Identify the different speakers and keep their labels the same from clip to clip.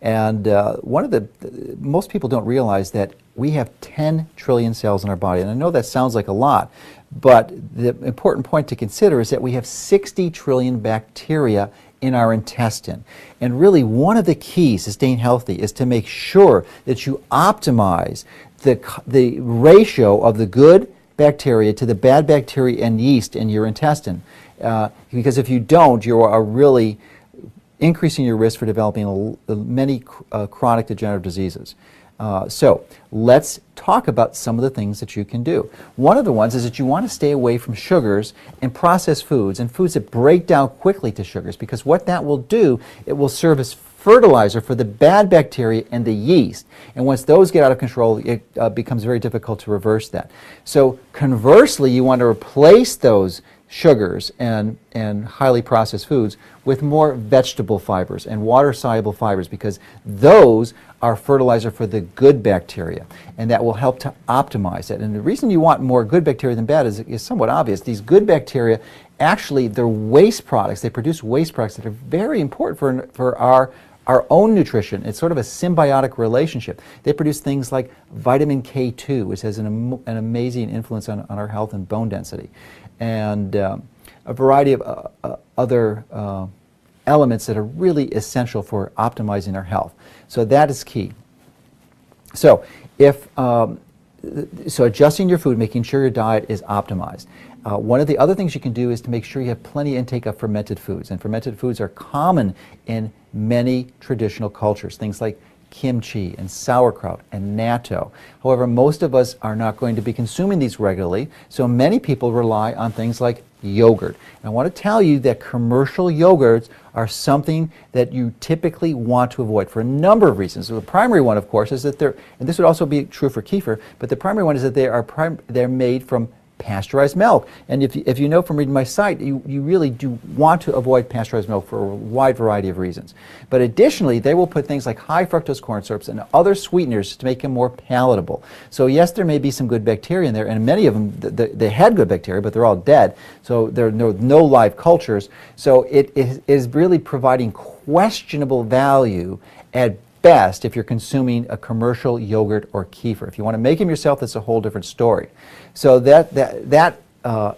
Speaker 1: And most people don't realize that we have 10 trillion cells in our body. And I know that sounds like a lot, but the important point to consider is that we have 60 trillion bacteria in our intestine. And really, one of the keys to staying healthy is to make sure that you optimize the ratio of the good bacteria to the bad bacteria and yeast in your intestine. Because if you don't, you are really increasing your risk for developing many chronic degenerative diseases. So let's talk about some of the things that you can do. One of the ones is that you want to stay away from sugars and processed foods and foods that break down quickly to sugars, because what that will do, it will serve as fertilizer for the bad bacteria and the yeast. And once those get out of control, it becomes very difficult to reverse that. So conversely, you want to replace those sugars and highly processed foods with more vegetable fibers and water-soluble fibers, because those are fertilizer for the good bacteria, and that will help to optimize it. And the reason you want more good bacteria than bad is somewhat obvious. These good bacteria, actually, they're waste products. They produce waste products that are very important for our own nutrition. It's sort of a symbiotic relationship. They produce things like vitamin K2, which has an amazing influence on our health and bone density, and a variety of other elements that are really essential for optimizing our health. So that is key. So so adjusting your food, making sure your diet is optimized. One of the other things you can do is to make sure you have plenty intake of fermented foods. And fermented foods are common in many traditional cultures, things like kimchi and sauerkraut and natto. However, most of us are not going to be consuming these regularly, so many people rely on things like yogurt. And I want to tell you that commercial yogurts are something that you typically want to avoid for a number of reasons. So the primary one, of course, is that they're, and this would also be true for kefir, but the primary one is that they're made from pasteurized milk. And if you know from reading my site, you really do want to avoid pasteurized milk for a wide variety of reasons. But additionally, they will put things like high fructose corn syrups and other sweeteners to make them more palatable. So yes, there may be some good bacteria in there, and many of them, they had good bacteria, but they're all dead. So there are no live cultures. So it is really providing questionable value at best if you're consuming a commercial yogurt or kefir. If you want to make them yourself, that's a whole different story. So that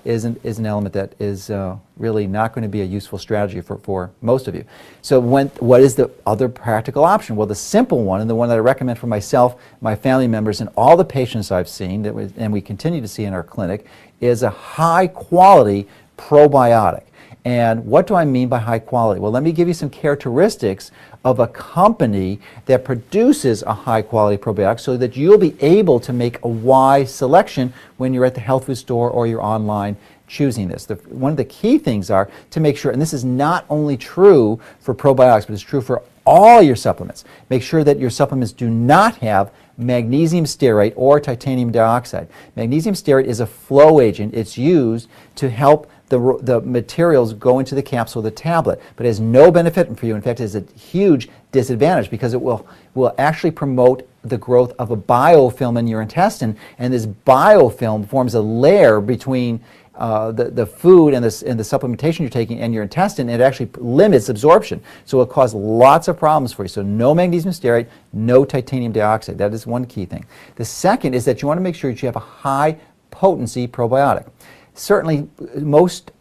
Speaker 1: is an element that is really not going to be a useful strategy for most of you. So what is the other practical option? Well, the simple one, and the one that I recommend for myself, my family members, and all the patients I've seen, and we continue to see in our clinic, is a high-quality probiotic. And what do I mean by high quality? Well, let me give you some characteristics of a company that produces a high quality probiotic so that you'll be able to make a wise selection when you're at the health food store or you're online choosing this. One of the key things are to make sure, and this is not only true for probiotics, but it's true for all your supplements. Make sure that your supplements do not have magnesium stearate or titanium dioxide. Magnesium stearate is a flow agent. It's used to help the materials go into the capsule of the tablet, but it has no benefit for you. In fact, it has a huge disadvantage because it will actually promote the growth of a biofilm in your intestine, and this biofilm forms a layer between the food and the supplementation you're taking and your intestine, and it actually limits absorption. So it'll cause lots of problems for you. So no magnesium stearate, no titanium dioxide. That is one key thing. The second is that you want to make sure that you have a high potency probiotic. Certainly, most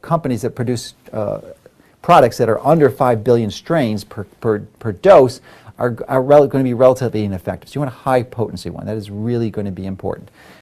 Speaker 1: companies that produce products that are under 5 billion strains per dose are going to be relatively ineffective. So you want a high potency one. That is really going to be important.